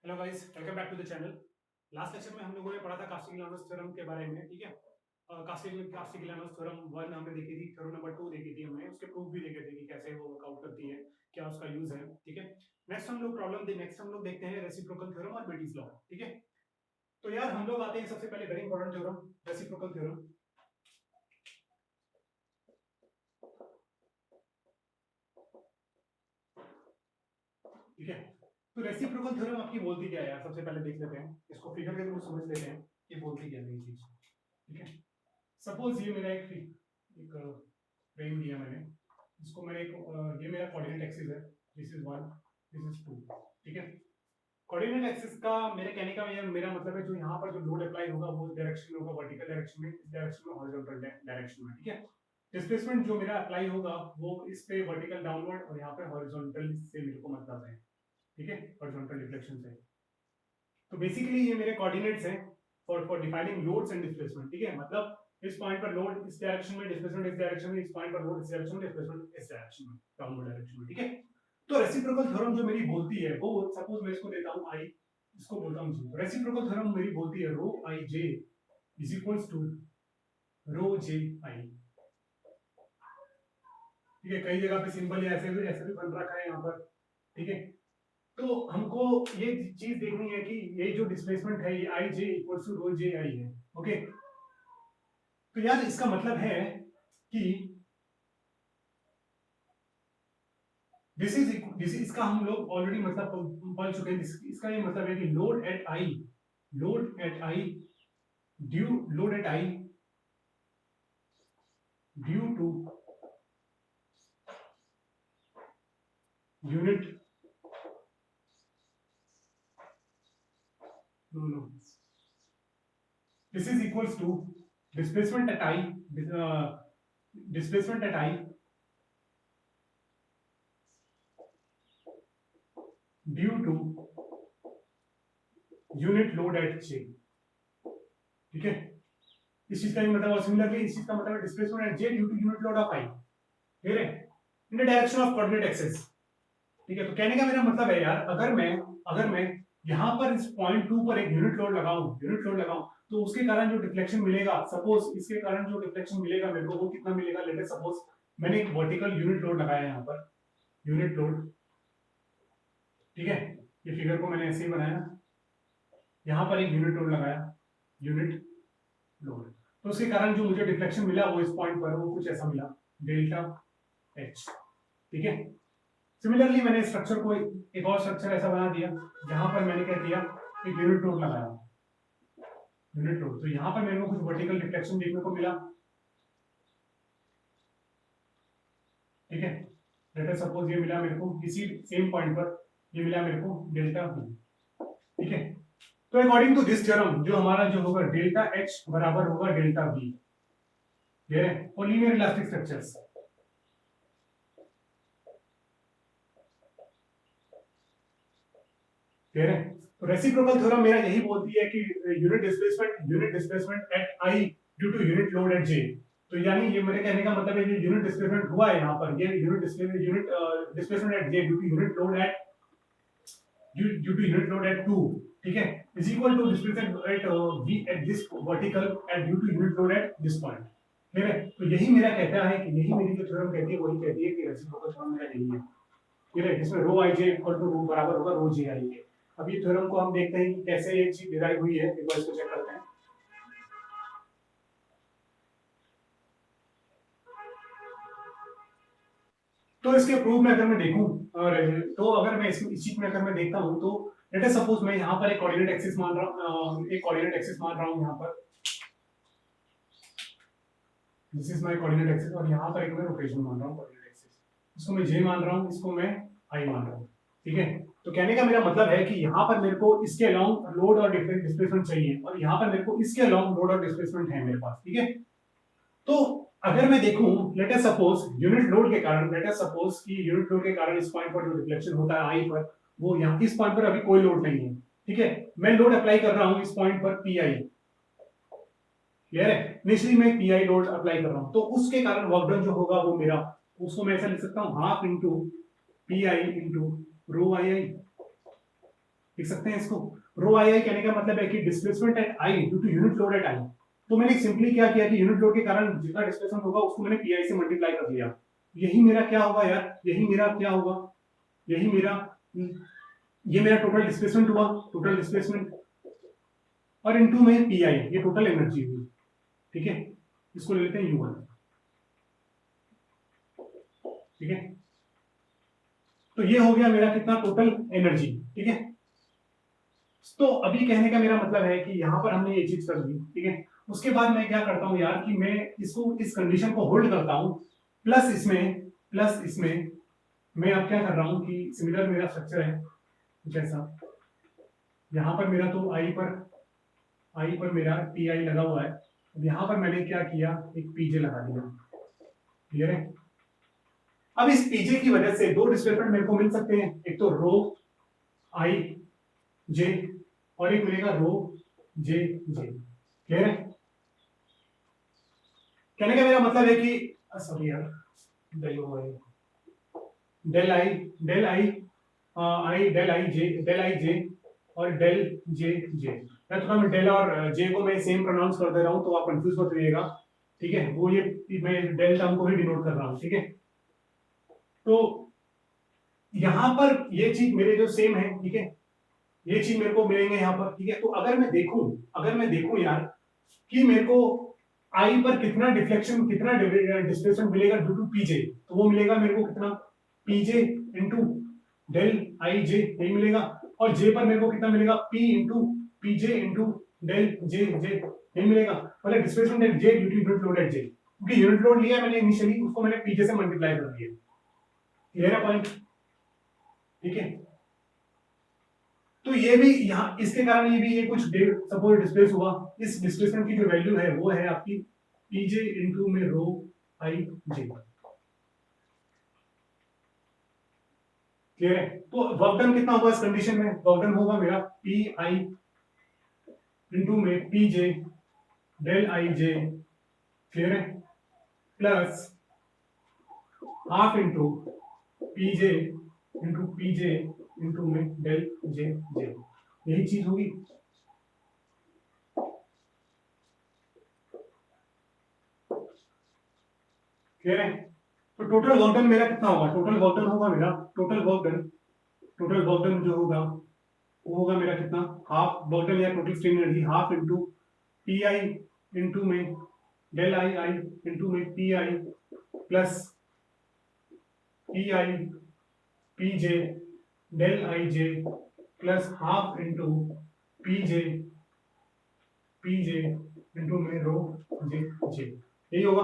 Hello guys, welcome back to the channel. Last lecture में हम लोगों ने पढ़ा था कास्टिग्लियानोस थ्योरम के बारे में, ठीक है। कास्टिग्लियानोस थ्योरम 1 हमने देखी थी, थ्योरम नंबर 2 देखी थी हमने, उसके प्रूफ भी देखे थे कि कैसे वो वर्कआउट करती है, क्या उसका यूज है, ठीक है। नेक्स्ट हम लोग देखते हैं रेसिप्रोकल थ्योरम और बेटीज लॉ, ठीक है। तो यार हम लोग आते हैं सबसे पहले very important theorem, reciprocal theorem, ठीक है। तो रेसिप्रोकल थ्योरम आपकी बोलती क्या है यार, सबसे पहले देख लेते हैं इसको, फिगर के थ्रू समझ लेते हैं ये बोलती क्या है ये चीज, ठीक है। सपोज ये मेरा एक फ्रेम दिया मैंने, इसको मैंने ये मेरा कोऑर्डिनेट एक्सिस है, दिस इज 1, दिस इज 2, ठीक है। कोऑर्डिनेट एक्सिस का मेरे कहने का मेरा मतलब है जो यहाँ पर जो लोड अप्लाई होगा वो इस डायरेक्शन में होगा, वर्टिकल डायरेक्शन में, इस डायरेक्शन में, हॉरिजॉन्टल डायरेक्शन में, ठीक है। डिस्प्लेसमेंट जो मेरा अप्लाई होगा वो इस पे वर्टिकल डाउनवर्ड और यहाँ पे हॉरिजॉन्टल से मेरे को मतलब है, ठीक है, हॉरिजॉन्टल डिफ्लेक्शन से। तो बेसिकली ये मेरे कोऑर्डिनेट्स हैं for defining loads and displacement, ठीक है। मतलब इस पॉइंट पर लोड इस डायरेक्शन में, डिस्प्लेसमेंट इस डायरेक्शन में, इस पॉइंट पर लोड इस डायरेक्शन में, डिस्प्लेसमेंट इस डायरेक्शन में, डाउनवर्ड डायरेक्शन में, ठीक है। तो रेसिप्रोकल थ्योरम जो मेरी बोलती है वो, सपोज मैं इसको देता हूं आई, इसको बोलता हूं जी, रेसिप्रोकल थ्योरम मेरी बोलती है रो I J is equals to rho J I, ठीक है। कई जगह पे सिंबल ऐसे भी बन रखा है यहाँ पर, ठीक है। तो हमको ये चीज देखनी है कि ये जो डिस्प्लेसमेंट है ये आई J equals to rho J आई है, ओके। तो यार इसका मतलब है कि दिस इसका हम लोग ऑलरेडी मतलब पढ़ चुके हैं। इसका ये मतलब है कि load at I due to unit no this is equals to displacement at I displacement at I due to unit load at J, ठीक है। इस चीज का भी मतलब, और सिमिलरली इस चीज का मतलब है displacement at J due to unit load of I, ठीक है, in the direction of coordinate axis, ठीक है। तो कहने का मेरा मतलब है यार, अगर मैं यहाँ पर इस पॉइंट 2 पर एक यूनिट लोड लगाऊं तो उसके कारण जो डिफ्लेक्शन मिलेगा, सपोज इसके कारण जो डिफ्लेक्शन मिलेगा मेरे को वो कितना मिलेगा, लेट अस सपोज मैंने एक वर्टिकल यूनिट लोड लगाया यहाँ पर, यूनिट लोड, ठीक है। ये फिगर को मैंने ऐसे ही बनाया, यहाँ पर एक यूनिट लोड लगाया, यूनिट लोड, तो उसके कारण जो मुझे डिफ्लेक्शन मिला वो इस पॉइंट पर वो कुछ ऐसा मिला, डेल्टा एच, ठीक है। सिमिलरली मैंने स्ट्रक्चर को एक और स्ट्रक्चर ऐसा बना दिया जहां पर मैंने क्या किया, एक यूनिट लोड लगाया, यूनिट लोड, तो यहां पर मेरे को कुछ वर्टिकल डिफ्लेक्शन देखने को मिला, ठीक है। लेट अस सपोज ये मिला मेरे को इसी सेम पॉइंट पर, ये मिला मेरे को डेल्टा बी, ठीक है। तो अकॉर्डिंग टू दिस थ्योरम जो हमारा जो होगा डेल्टा एच बराबर होगा डेल्टा बी, क्लियर है, और लीनियर इलास्टिक स्ट्रक्चर्स, क्लियर है। तो रेसिप्रोकल थ्योरम मेरा यही बोलती है कि unit displacement at I due to unit load at J, तो यानी ये मेरे कहने का मतलब है कि यूनिट डिस्प्लेसमेंट हुआ है यहाँ पर, ये unit displacement at J due to unit load at 2, ठीक है, is equal to displacement at v at this vertical at due to unit load at this point, ठीक है। तो यही मेरा कहता है कि यही मेरी जो थ्योरम कहती है वही कहती है कि रेसिप्रोकल थ्योरम मेरा यही है, ठीक है, जिसमें रो आई जे इक्वल टू रो बराबर होगा रो जे आई के। अब ये थ्योरम को हम देखते हैं कि कैसे ये चीज डिराइव हुई है, एक बार इसको चेक करते हैं। तो इसके प्रूफ में अगर मैं देखूं, तो अगर मैं इस चीज में अगर मैं देखता हूं तो लेट अस सपोज मैं यहाँ पर एक कोऑर्डिनेट एक्सिस मान रहा हूँ, एक कोऑर्डिनेट एक्सिस मान रहा हूँ यहाँ पर, this is my coordinate axis, और यहाँ पर एक मैं रोटेशन मान रहा हूँ कोऑर्डिनेट एक्सिस, इसको मैं जे मान रहा हूँ, इसको मैं आई मान रहा हूँ, ठीक है। तो कहने का मेरा मतलब है कि यहाँ पर मेरे को इसके अलोंग लोड और डिस्प्लेसमेंट चाहिए, और यहाँ पर मेरे को इसके अलोंग लोड और डिस्प्लेसमेंट है मेरे पास, ठीक है। तो अगर मैं देखूं, let us suppose unit load के कारण, लेट अस सपोज कि यूनिट लोड के कारण इस पॉइंट पर जो डिफ्लेक्शन होता है आई पर, वो यहाँ इस पॉइंट पर अभी कोई लोड नहीं है, ठीक है। मैं लोड अप्लाई कर रहा हूं इस पॉइंट पर पी आई, क्लियर है, निश्चित मैं पी आई लोड अप्लाई कर रहा हूं, तो उसके कारण वर्क डन जो होगा वो मेरा, उसको मैं ऐसा लिख सकता हूं half into P I into rho I I, लिख सकते हैं इसको। रो आई आई कहने का मतलब है कि displacement at I due to unit load at I. तो मैंने सिंपली क्या किया कि यूनिट लोड के कारण जितना डिस्प्लेसमेंट होगा उसको मैंने पी आई से मल्टीप्लाई कर दिया। यही मेरा क्या होगा यार, यही मेरा क्या होगा, यही मेरा, ये मेरा टोटल डिस्प्लेसमेंट हुआ, टोटल डिस्प्लेसमेंट, और इनटू में पी आई, ये टोटल एनर्जी हुई। ठीक है, इसको ले लेते हैं U1। ठीक है, तो ये हो गया मेरा कितना, टोटल एनर्जी। ठीक है, तो अभी कहने का मेरा मतलब है कि यहां पर हमने ये चीज कर दी। ठीक है, उसके बाद मैं क्या करता हूं यार कि मैं इसको, इस कंडीशन को होल्ड करता हूं, प्लस इसमें मैं अब क्या कर रहा हूं कि सिमिलर मेरा स्ट्रक्चर है जैसा यहां पर मेरा, तो आई पर मेरा पी आई लगा हुआ है। अब यहां पर मैंने क्या किया, एक पीजे लगा दिया। क्लियर है? अब इस पीजे की वजह से दो डिस्प्लेसमेंट मेरे को मिल सकते हैं, एक तो रो आई जे और एक मिलेगा रो जे जे। क्लियर है? कहने का मेरा मतलब है कि सॉरी यार, del I del I del I J और डेल जे जे। मैं थोड़ा मैं डेल और जे को मैं सेम प्रोनाउंस कर दे रहा हूं तो आप कंफ्यूज मत रहिएगा। ठीक है, वो ये मैं डेल टर्म को भी डिनोट कर रहा हूं। ठीक है, तो यहां पर ये चीज मेरे जो सेम है, ठीक है, ये चीज मेरे को मिलेंगे यहाँ पर। ठीक है, तो अगर मैं देखूं यार कि मेरे को आई पर कितना डिफ्लेक्शन, कितना डिस्प्लेसमेंट मिलेगा ड्यू टू पीजे, तो वो मिलेगा मेरे को कितना, पीजे इंटू डेल आई जे, यही मिलेगा। और जे पर मेरे को कितना मिलेगा, पी इंटू पीजे इंटू डेल जे जे, यही मिलेगा। मतलब displacement at J due to unit load at J, क्योंकि यूनिट लोड लिया मैंने इनिशियली, उसको मैंने पीजे से मल्टीप्लाई कर दिया। क्लियर है पॉइंट? ठीक है, तो ये भी यहाँ इसके कारण ये भी, ये कुछ सपोज डिस्प्लेस हुआ, इस डिस्प्लेसमेंट की जो वैल्यू है वो है आपकी पीजे इंटू में रो आई जे। क्लियर है? तो वर्क डन कितना होगा इस कंडीशन में, वर्क डन होगा मेरा पी आई इंटू में P J del I J. Clear है? प्लस हाफ इंटू पीजे इंटू में डेल जे जे, यही चीज होगी। क्लियर है? तो टोटल वर्क डन मेरा कितना होगा, टोटल वर्क डन होगा मेरा, टोटल वर्क डन जो होगा वो होगा मेरा कितना, हाफ वर्क डन या total strain energy, half into P I into में डेल आई आई इंटू में P I plus P I P J del I J plus half into P J into में rho J J, यही होगा।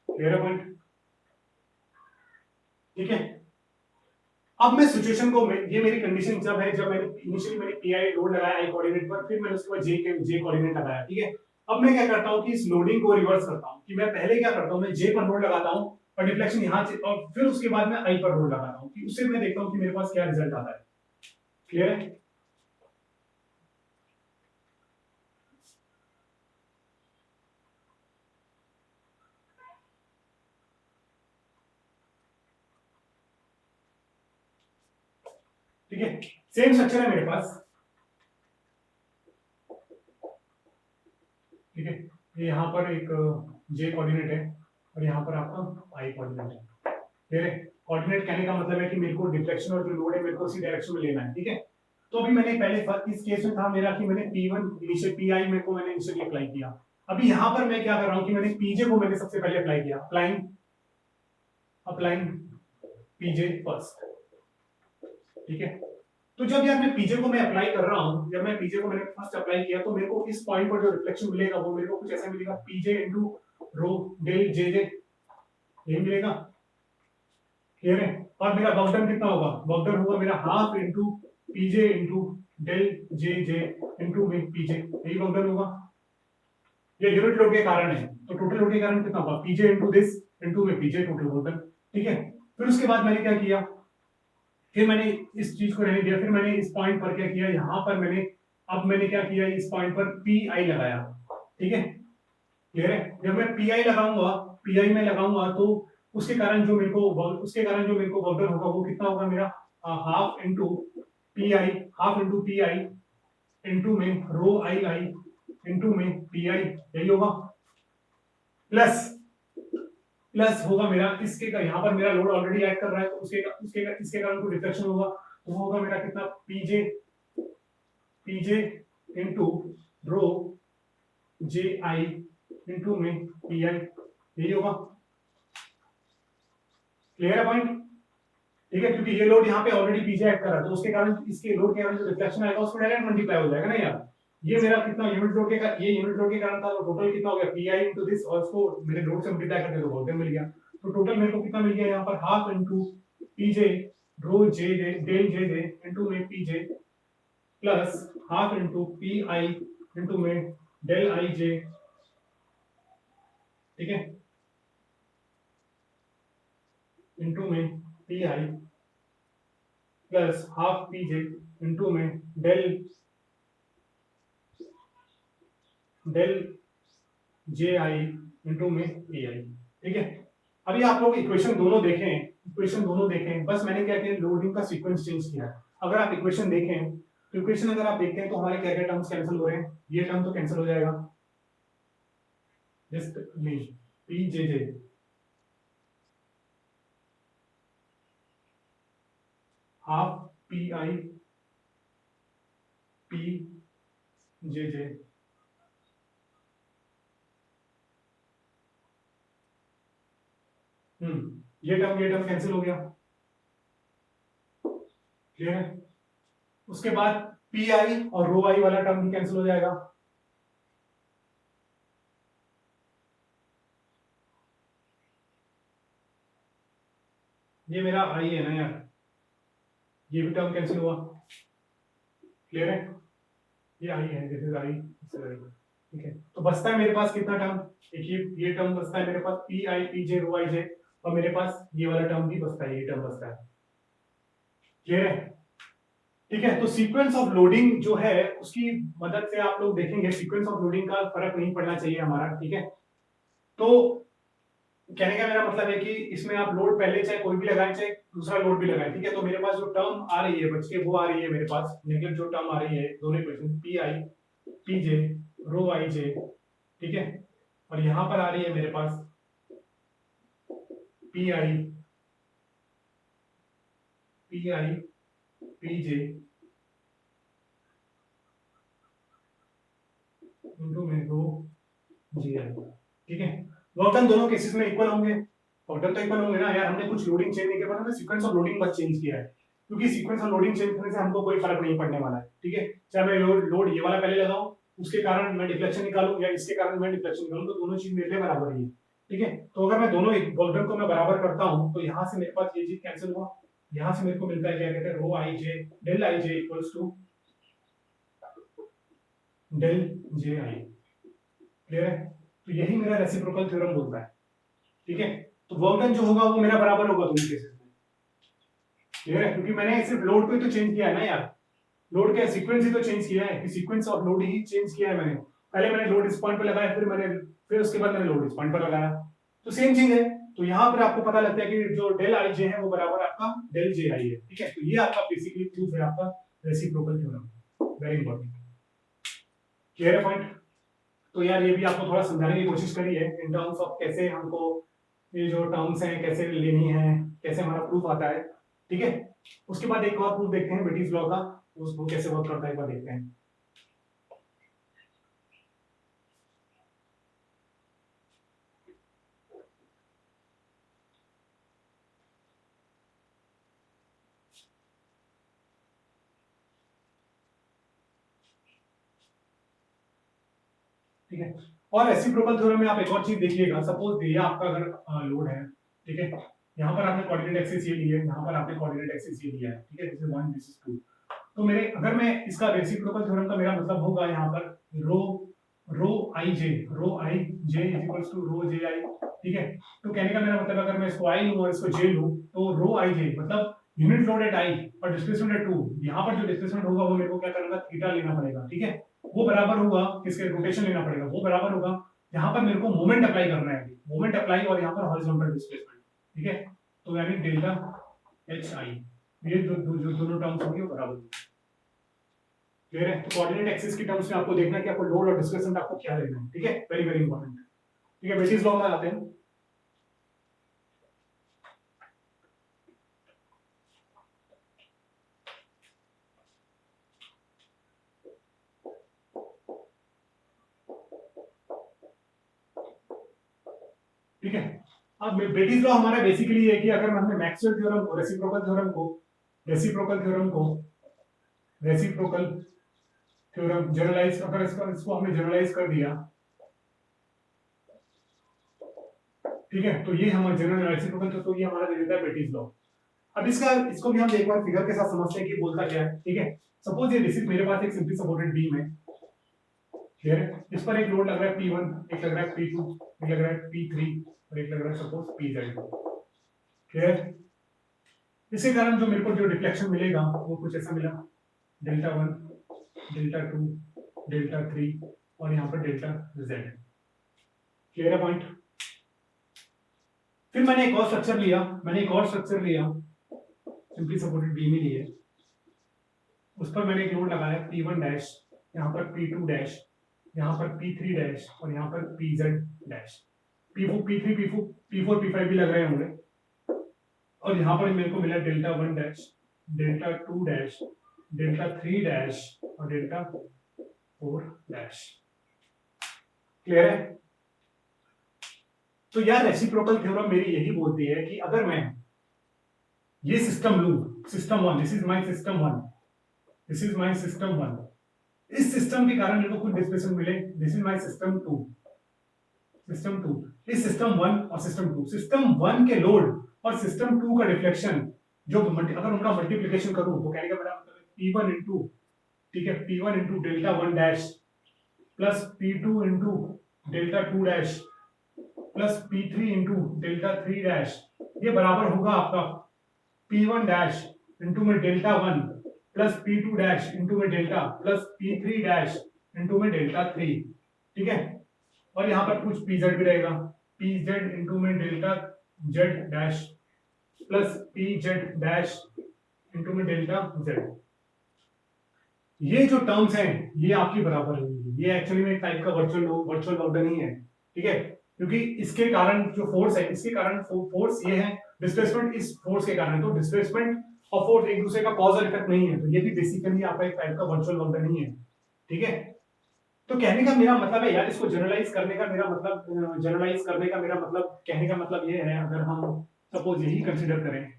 Clear है point? ठीक है, अब मैं सिचुएशन को, ये मेरी कंडीशन जब है, जब मैंने इनिशियली मैंने पी आई लोड लगाया आई कोऑर्डिनेट पर, फिर मैंने उसके बाद जे कोऑर्डिनेट लगाया। ठीक है, अब मैं क्या करता हूँ कि इस लोडिंग को रिवर्स करता हूँ, कि मैं पहले क्या करता हूँ, मैं जे पर लोड लगाता हूँ और डिफ्लेक्शन यहाँ से, और फिर उसके बाद मैं आई पर लोड लगाता हूँ, कि उससे मैं देखता हूँ कि मेरे पास क्या रिजल्ट आता है। क्लियर है? ठीक है, सेम स्ट्रक्चर है मेरे पास। ठीक है, ये यहाँ पर एक जे कोऑर्डिनेट है और यहाँ पर आपका आई कोऑर्डिनेट है। ठीक है, कोऑर्डिनेट कहने का मतलब है कि मेरे को डिफ्लेक्शन और जो लोड है मेरे को उसी डायरेक्शन में लेना है। ठीक है, तो अभी मैंने पहले इस केस में था मेरा कि मैंने P1 इनिशियल PI मेरे को मैंने इनिशियली अप्लाई किया। अभी यहाँ पर मैं क्या कर रहा हूँ कि मैंने पीजे को मैंने सबसे पहले अप्लाई किया, अप्लाइंग पीजे फर्स्ट। ठीक है, तो जब यार मैं पीजे को मैं अप्लाई कर रहा हूँ, जब मैं पीजे को मैंने फर्स्ट अप्लाई किया तो मेरे को इस पॉइंट पर जो रिफ्लेक्शन मिलेगा वो मेरे को कुछ ऐसा मिलेगा, पीजे into rho del J J, यही मिलेगा। क्लियर है? और मेरा वर्क डन कितना होगा, वर्क डन होगा मेरा हाफ इंटू पीजे into del J J into में पीजे, यही वर्क डन होगा। ये यूनिट लोड के कारण है, तो टोटल लोड के कारण कितना होगा, पीजे इंटू दिस इंटू में पीजे, टोटल वर्क डन। ठीक है, फिर उसके बाद मैंने क्या किया, फिर मैंने इस चीज को रहने दिया, फिर मैंने इस पॉइंट पर क्या किया, यहाँ पर मैंने क्या किया, इस पॉइंट पर पी आई लगाया। ठीक है, क्लियर है? जब मैं पी आई लगाऊंगा, पी आई में लगाऊंगा तो उसके कारण जो मेरे को वर्क डन होगा वो कितना होगा मेरा half into P I, into में रो आई आई इंटू में पी आई, यही होगा। प्लस होगा मेरा इसके का, यहाँ पर मेरा लोड ऑलरेडी ऐड कर रहा है तो इसके कारण कोई डिफ्लेक्शन होगा तो वो होगा मेरा कितना पीजे into rho J I into में पी आई, यही होगा। क्लियर है पॉइंट? ठीक है, क्योंकि ये लोड यहाँ पे ऑलरेडी पीजे ऐड कर रहा है तो उसके कारण इसके लोड के कारण जो रिफ्लेक्शन आएगा उसमें डायरेक्ट मल्टीप्लाई हो जाएगा ना यार। ये मेरा कितना यूनिट लोड के ये यूनिट लोड के कारण था तो टोटल कितना हो गया पी आई इंटू दिस, और इसको मेरे लोड से मल्टीप्लाई करके तो वोल्टेज मिल गया। तो टोटल मेरे को कितना मिल गया यहाँ पर half into PJ rho J J del J J into में PJ plus half into P I into में डेल आई जे। ठीक है, इंटू में P I plus half P J into में डेल जे आई इंटू में P I. ठीक है, अभी आप लोग इक्वेशन दोनों देखें, बस मैंने क्या किया, लोडिंग का सीक्वेंस चेंज किया है। अगर आप इक्वेशन देखें तो इक्वेशन अगर आप देखते हैं तो हमारे क्या क्या टर्म्स कैंसिल हो रहे हैं, ये टर्म तो कैंसिल हो जाएगा, just mean P J J half P I P J J, ये टर्म कैंसिल हो गया। क्लियर है? उसके बाद पी आई और रो आई वाला टर्म भी कैंसिल हो जाएगा। ये मेरा आई है ना यार, ये भी टर्म कैंसिल हुआ। क्लियर है? ये आई है, दिस इज आई। ठीक है, तो बचता है मेरे पास कितना टर्म, देखिए ये टर्म बचता है मेरे पास P I P J rho I J, और मेरे पास ये वाला टर्म भी बचता है, ये टर्म बचता है। क्लियर है? ठीक है, तो सीक्वेंस ऑफ लोडिंग जो है उसकी मदद से आप लोग देखेंगे, सीक्वेंस ऑफ लोडिंग का फर्क नहीं पड़ना चाहिए हमारा। ठीक है, तो कहने का मेरा मतलब है कि इसमें आप लोड पहले चाहे कोई भी लगाएं चाहे दूसरा लोड भी लगाएं। ठीक है, तो मेरे पास जो टर्म आ रही है बच के वो आ रही है मेरे पास नेगेटिव जो टर्म आ रही है दोनों equation P I P J rho I J. ठीक है, और यहां पर आ रही है मेरे पास P I P J into में रो जी आई। ठीक है, वर्क डन दोनों केसेस में इक्वल होंगे, वर्क डन तो इक्वल होंगे ना यार। हमने कुछ लोडिंग चेंज नहीं किया, हमने सीक्वेंस ऑफ लोडिंग बस चेंज किया है, क्योंकि सीक्वेंस ऑफ लोडिंग चेंज करने से हमको कोई फर्क नहीं पड़ने वाला है। ठीक है, चाहे मैं लोड ये वाला पहले लगाऊं उसके कारण मैं डिफ्लेक्शन निकालूं या इसके कारण मैं डिफ्लेक्शन निकालूं, तो दोनों चीज मेरे लिए बराबर ही है। ठीक है, तो अगर मैं दोनों वर्क डन को मैं बराबर करता हूं तो यहां से मेरे पास ये चीज कैंसिल हुआ, यहां से मेरे को मिलता है क्या कहते हैं rho I J del I J equals to del J I. Clear है? तो यही मेरा रेसिप्रोकल थ्योरम बोलता है। ठीक है, तो वर्क डन जो होगा वो मेरा बराबर होगा दोनों केसेस में। क्लियर है? क्योंकि मैंने सिर्फ लोड को ही तो चेंज किया है ना यार, लोड का सीक्वेंस ही तो चेंज किया है, कि sequence of load he change किया है मैंने। पहले मैंने लोड इस पॉइंट पे लगाया, फिर उसके बाद मैंने लोड इस पॉइंट पर लगाया, तो सेम चीज है। तो यहाँ पर आपको पता लगता है कि जो डेल आई जे है वो बराबर आपका डेल जे आई है। ठीक है, तो ये आपका बेसिकली प्रूफ है आपका reciprocal theorem. Very important. Clear है पॉइंट? तो यार ये भी आपको थोड़ा समझाने की कोशिश करी है इन टर्म्स ऑफ कैसे हमको ये जो टर्म्स हैं कैसे लेनी है, कैसे हमारा प्रूफ आता है। ठीक है, उसके बाद एक और प्रूफ देखते हैं ब्रिटिश लॉ का, उसको कैसे वर्क करता है एक बार देखते हैं। ठीक है, और रेसिप्रोकल थ्योरम में आप एक और चीज देखिएगा, सपोज ये आपका अगर लोड है, ठीक है, यहाँ पर आपने कोऑर्डिनेट एक्सिस ये ली है, यहाँ पर आपने कोऑर्डिनेट एक्सिस ये लिया है। ठीक है, दिस इज 1 दिस इज 2। तो मेरे अगर मैं इसका रेसिप्रोकल थ्योरम का मेरा मतलब होगा यहाँ पर रो I J equals to rho J I. ठीक है, तो कहने का मेरा मतलब अगर मैं इसको आई लूं और इसको जे लूं तो रो आई जे मतलब यूनिट लोड एट आई और डिस्प्लेसमेंट एट 2, यहाँ पर जो डिस्प्लेसमेंट होगा वो मेरे को क्या करना, थीटा लेना पड़ेगा। ठीक है, वो बराबर होगा किसके, रोटेशन लेना पड़ेगा, वो बराबर होगा यहाँ पर मेरे को मोमेंट अप्लाई करना है, मोमेंट अप्लाई और यहाँ पर हॉरिजॉन्टल डिस्प्लेसमेंट। ठीक है, तो यानी डेल्टा एच आई, ये जो दोनों टर्म्स होंगे वो बराबर होंगे। क्लियर है? तो कोऑर्डिनेट एक्सिस की टर्म्स में आपको देखना है कि आपको लोड और डिस्प्लेसमेंट आपको क्या लेना है। ठीक है, वेरी वेरी इंपॉर्टेंट। ठीक है, बेसिस लॉ में आते हैं। ठीक है, अब बेटिस लॉ हमारा बेसिकली है कि अगर हमने मैक्सवेल थ्योरम को रेसिप्रोकल थ्योरम को रेसिप्रोकल थ्योरम को रेसिप्रोकल थ्योरम जनरलाइज, अगर इसको हमने जनरलाइज कर दिया, ठीक है, तो ये हमारा जनरल रेसिप्रोकल, तो ये हमारा दे देता है बेटिस लॉ। अब इसको भी हम एक बार फिगर के साथ समझते हैं कि बोलता क्या है। ठीक है, सपोज ये दिस मेरे पास एक सिंपली सपोर्टेड बीम है। क्लियर है? इस पर एक लोड लग रहा है P1, एक लग रहा है P2, एक लग रहा है P3 और एक लग रहा है सपोज PZ। क्लियर? इसके कारण जो मेरे को जो डिफ्लेक्शन मिलेगा वो कुछ ऐसा मिला, डेल्टा 1, डेल्टा 2, डेल्टा 3 और यहाँ पर डेल्टा Z। क्लियर है पॉइंट? फिर मैंने एक और स्ट्रक्चर लिया, सिंपली सपोर्टेड बीम ही लिए, उस पर मैंने एक लोड लगाया P1 डैश, यहाँ पर P2 डैश, यहाँ पर P3 डैश और यहाँ पर PZ dash. P4, P3, P4, P5 भी लग रहे होंगे। और यहाँ पर मेरे को मिला delta 1 dash, delta 2 dash, delta 3 dash और डेल्टा 4 डैश। क्लियर है? तो यार रेसिप्रोकल थ्योरम मेरी यही बोलती है कि अगर मैं ये सिस्टम लूं, system 1, this is my system 1, this is my system 1, इस सिस्टम के कारण मेरे को कुछ डिस्प्लेसमेंट मिले, this is my system 2, system 2, इस सिस्टम 1 और सिस्टम 2, सिस्टम 1 के लोड और सिस्टम 2 का डिफ्लेक्शन जो अगर उनका मल्टीप्लिकेशन करूं तो कहने का मेरा मतलब है P1 इनटू, ठीक है, P1 into delta 1 dash plus P2 into delta 2 dash plus P3 into delta 3 dash, ये बराबर होगा आपका P1 डैश इनटू में delta 1 plus P2 dash into में delta plus P3 dash into में डेल्टा 3। ठीक है, और यहाँ पर कुछ PZ भी रहेगा, PZ इनटू में delta Z dash plus PZ dash into में डेल्टा Z। ये जो टर्म्स हैं ये आपकी बराबर होंगी। ये एक्चुअली में एक टाइप का वर्चुअल वर्डन ही है। ठीक है, क्योंकि इसके कारण जो फोर्स है, इसके कारण फोर्स ये है, डिस्प्लेसमेंट इस फोर्स के कारण, तो डिस्प्लेसमेंट और फोर्स एक दूसरे का कॉज और इफेक्ट नहीं है, तो ये भी बेसिकली आपका एक टाइप का वर्चुअल वर्डन ही है। ठीक है, तो कहने का मेरा मतलब है यार, इसको जनरलाइज करने का मेरा मतलब, कहने का मतलब ये है, अगर हम सपोज यही कंसीडर करें,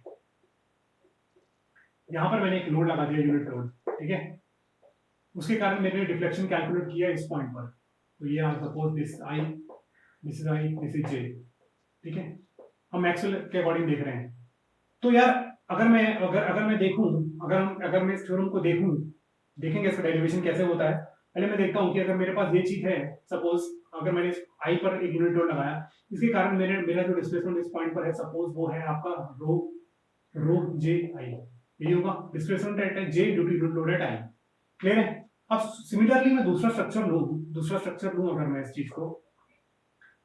यहां पर मैंने एक लोड लगा दिया, यूनिट लोड, ठीक है, उसके कारण मैंने डिफ्लेक्शन कैलकुलेट किया इस पॉइंट पर, तो ये suppose this I, this is I, this is J. ठीक है, हम मैक्सवेल के अकॉर्डिंग देख रहे हैं। तो यार अगर मैं देखूं, अगर मैं इस थ्योरम को देखेंगे इसका डेरिवेशन कैसे होता है। पहले मैं देखता हूं कि अगर मेरे पास ये चीज है, सपोज अगर मैंने आई पर एक यूनिट लोड लगाया, इसके कारण मेरा जो डिस्प्लेसमेंट इस पॉइंट पर है, सपोज वो है आपका रो जे आई, ये होगा displacement at J due to load at I. Clear है? अब सिमिलरली मैं दूसरा स्ट्रक्चर लूं अगर मैं इस चीज को,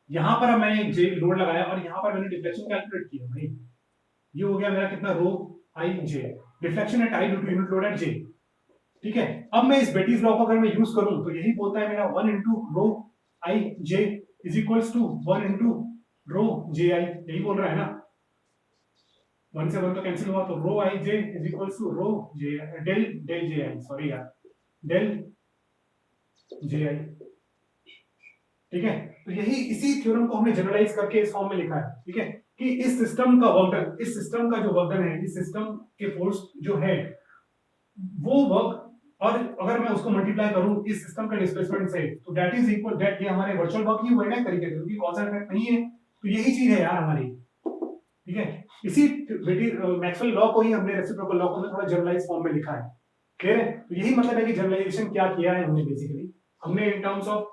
यहां पर मैंने एक जे लोड लगाया और यहां पर मैंने डिफ्लेक्शन कैलकुलेट किया भाई, ये हो गया मेरा कितना, rho I J, deflection at I due to unit load at J. ठीक है, अब मैं इस बेटीज लॉ को अगर मैं यूज करूं तो यही बोलता है मेरा 1 into rho I J is equals to 1 into rho J I, यही बोल रहा है ना। 1 से 1 तो कैंसिल हुआ, तो rho I J is equals to rho J del del J I, sorry यार, डेल जे आई। ठीक है, तो यही इसी थ्योरम को हमने जनरलाइज करके इस फॉर्म में लिखा है। ठीक है, कि इस सिस्टम का वर्क, इस सिस्टम का जो वर्क है, इस सिस्टम के फोर्स जो है वो वर्क, और अगर मैं उसको मल्टीप्लाई करूं इस सिस्टम के डिस्प्लेसमेंट से, तो दैट इज इक्वल, दैट ये हमारे वर्चुअल वर्क ही हुए ना एक तरीके से, क्योंकि कॉज एंड इफेक्ट नहीं है, तो यही चीज है यार हमारी। ठीक है, इसी मैक्सवेल लॉ को ही हमने रेसिप्रोकल लॉ को थोड़ा जनरलाइज फॉर्म में लिखा है। क्लियर है? तो यही मतलब है कि जनरलाइजेशन क्या किया है हमने, बेसिकली हमने इन टर्म्स ऑफ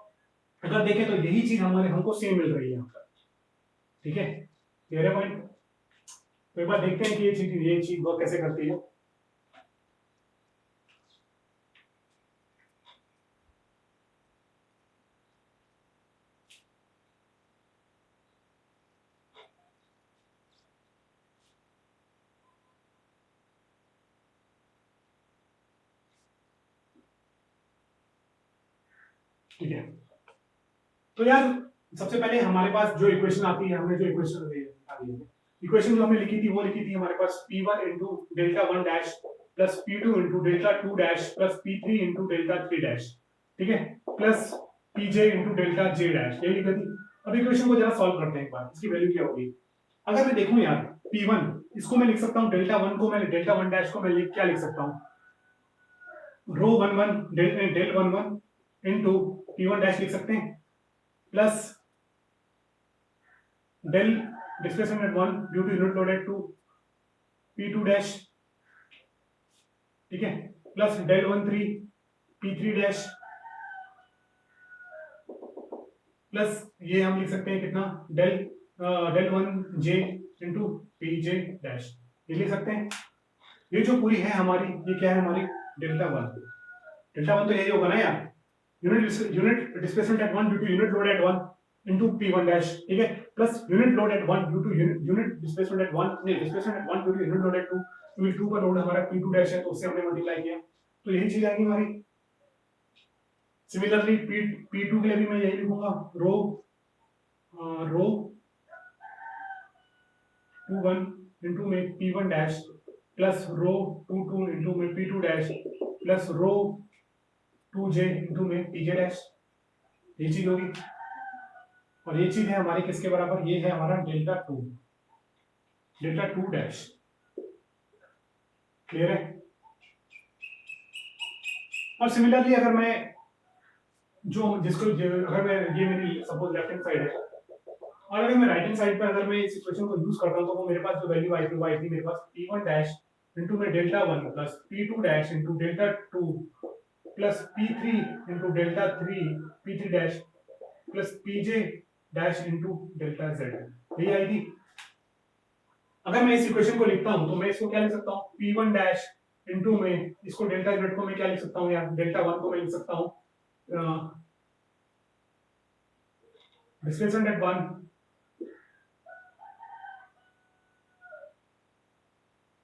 अगर देखें तो यही चीज हमको सेम मिल रही है यहाँ पर। ठीक है, क्लियर है पॉइंट? तो एक बार देखते हैं कि ये चीज वर्क कैसे करती है। ठीक है, तो यार सबसे पहले हमारे पास जो इक्वेशन आती है, हमने जो इक्वेशन आती है, इक्वेशन जो हमने लिखी थी वो लिखी थी हमारे पास P1 into delta one dash plus P2 into delta two dash plus P3 into delta three dash, ठीक है, plus Pj into delta J dash, ये लिखी थी। अब इक्वेशन को जरा सॉल्व करते हैं एक बार, इसकी वैल्यू क्या होगी। अगर मैं देखूं यार P1, इसको मैं लिख सकता हूं डेल्टा वन को, मैं डेल्टा वन डैश को मैं क्या लिख सकता हूं, rho one one del one one into P1 dash लिख सकते हैं, plus del displacement at 1 due to unit load at 2 P2 dash, ठीक है, plus del 1 3 P3 dash, plus ये हम लिख सकते हैं कितना del 1 j into Pj dash, ये लिख सकते हैं। ये जो पूरी है हमारी, ये क्या है हमारी डेल्टा वन तो यही होगा ना यार, unit displacement at 1 due to unit load at 1 into P1 dash, ठीक है, plus unit load at 1 due to unit displacement at 1, नहीं displacement at 1 due to unit load at 2, क्योंकि 2 का लोड हमारा P2 डैश है तो उससे हमने मल्टीप्लाई किया, तो यही चीज आएगी हमारी। सिमिलरली P2 के लिए भी मैं यही लिखूंगा, रो 21 इनटू में P1 डैश प्लस रो 22 इनटू में P2 डैश प्लस रो 2j इनटू में Pj डैश, ये चीज होगी। और ये चीज है हमारी किसके बराबर, ये है हमारा डेल्टा टू डैश, क्लियर है। और सिमिलरली अगर मैं अगर मैं ये मेरी सपोज लेफ्ट हैंड साइड है और अगर मैं राइट हैंड साइड पे अगर मैं इस इक्वेशन को यूज करता हूं तो वो मेरे पास जो वैल्यू आई थी मेरे पास P1 डैश इनटू में delta 1 plus P2 dash into delta 2 plus P3 into delta 3 P3 dash plus Pj dash into delta z, यही आई थी। अगर मैं इस इक्वेशन को लिखता हूं तो मैं इसको क्या लिख सकता हूं, P1 डैश इनटू में इसको डेल्टा z को मैं क्या लिख सकता हूं यार, डेल्टा 1 को मैं लिख सकता हूं डिस्प्लेसमेंट एट 1,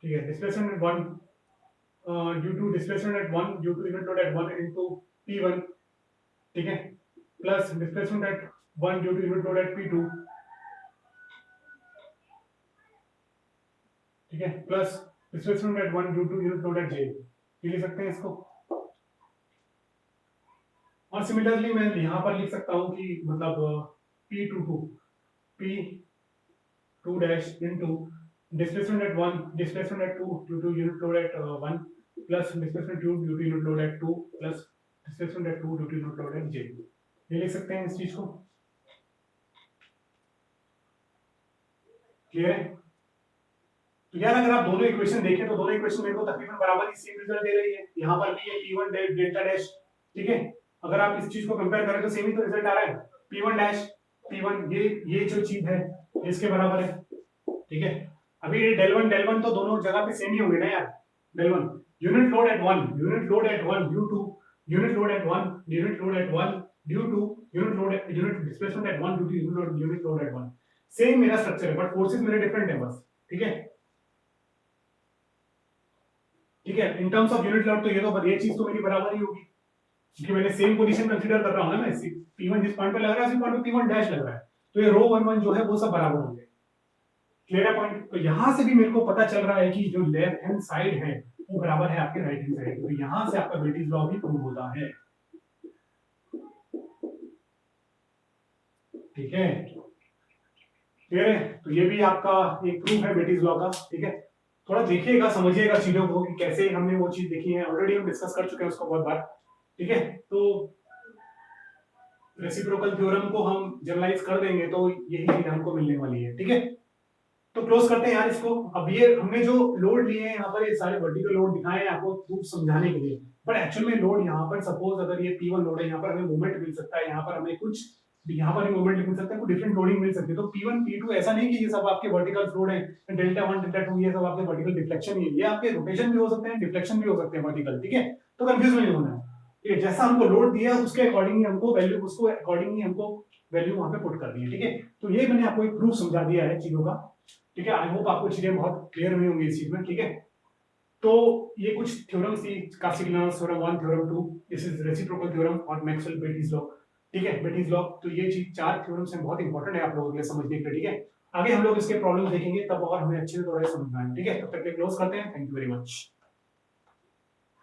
ठीक है, displacement at 1 due to displacement at 1 due to unit load at 1 into P1, ठीक है, plus displacement at 1 due to unit load at P2, ठीक है, plus displacement at 1 due to unit load at J, ये लिख सकते हैं इसको। और सिमिलरली मैं यहां पर लिख सकता हूं कि मतलब P2 dash into displacement at 1 displacement eight 2 due to unit load at 1 plus displacement 2 due to unit load at 2 plus displacement eight 2 due to unit load at J, ये लिख सकते हैं इस चीज को, क्लियर है। तो यार अगर आप दोनों इक्वेशन देखें तो दोनों इक्वेशन मेरे को तकरीबन बराबर ही सेम रिजल्ट दे रही है, यहाँ पर भी है P1 डेल्टा डैश, ठीक है, अगर आप इस चीज को कंपेयर करें तो सेम ही तो रिजल्ट आ रहा है, P1 डैश P1 ये जो चीज है इसके बराबर है, ठीक है। अभी ये डेल वन तो दोनों जगह पे सेम ही होंगे ना यार, del one unit load at 1 due to unit load at 1 due to unit displacement at 1 due to unit load at 1, same मेरा स्ट्रक्चर है बट फोर्सेस मेरे डिफरेंट है बस, ठीक है, ठीक है। In terms of unit load तो ये चीज तो मेरी बराबर ही होगी क्योंकि मैंने सेम पोजीशन कंसीडर कर रहा हूं ना, मैं P1 जिस पॉइंट पे लग रहा है उसी पॉइंट पे P1 डैश लग रहा है, तो ये रो 11 जो है वो सब बराबर होंगे, क्लियर है पॉइंट। तो यहां से भी मेरे को पता चल रहा है कि जो लेफ्ट हैंड साइड है वो बराबर है आपके राइट हैंड साइड, तो यहां से आपका बेटीज लॉ भी प्रूव होता है, ठीक है, क्लियर है। तो ये भी आपका एक प्रूफ है बेटीज लॉ का, ठीक है। थोड़ा देखिएगा समझिएगा चीजों को कि कैसे हमने वो चीज देखी है, ऑलरेडी हम डिस्कस कर चुके हैं उसको बहुत बार, ठीक है। तो रेसिप्रोकल थ्योरम को हम जनरलाइज कर देंगे तो यही चीज हमको मिलने वाली है, ठीक है। तो क्लोज करते हैं यार इसको। अब ये हमने जो लोड लिए हैं यहाँ पर, ये सारे वर्टिकल लोड दिखाए हैं आपको प्रूफ समझाने के लिए, बट एक्चुअल में लोड यहाँ पर सपोज अगर ये P1 लोड है, यहाँ पर हमें मूवमेंट मिल सकता है, यहाँ पर हमें कुछ यहाँ पर मूवमेंट मिल सकता है, कुछ डिफरेंट लोडिंग मिल सकती है। तो P1 P2 ऐसा नहीं कि ये सब आपके वर्टिकल लोड है, डेल्टा 1 डेल्टा 2 ये सब आपके वर्टिकल डिफ्लेक्शन ही है, ये आपके रोटेशन भी हो सकते हैं, डिफ्लेक्शन भी हो सकते हैं वर्टिकल, ठीक है। तो कंफ्यूज नहीं होना है, ठीक है। जैसा हमको लोड दिया उसके अकॉर्डिंग हमको वैल्यू, उसको अकॉर्डिंग हमको वैल्यू वहां पे पुट करनी है, ठीक है। तो ये मैंने आपको एक प्रूफ समझा दिया है चीजों का, ठीक है। आई होप आपको चीजें बहुत क्लियर हुई होंगी इस चीज में, ठीक है। तो ये कुछ थ्योरम्स थी, Castigliano's theorem 1 theorem 2, this is reciprocal theorem और मैक्सवेल बेटीज लॉ। ठीक है बेटीज लॉ। तो ये चीज 4 थ्योरम्स हैं, बहुत इंपॉर्टेंट है आप लोगों के लिए समझने के लिए। ठीक है, आगे हम लोग इसके प्रॉब्लम देखेंगे तब और हमें अच्छे से थोड़ा समझ में आएगा। ठीक है, तब तक के क्लोज करते हैं। Thank you very much.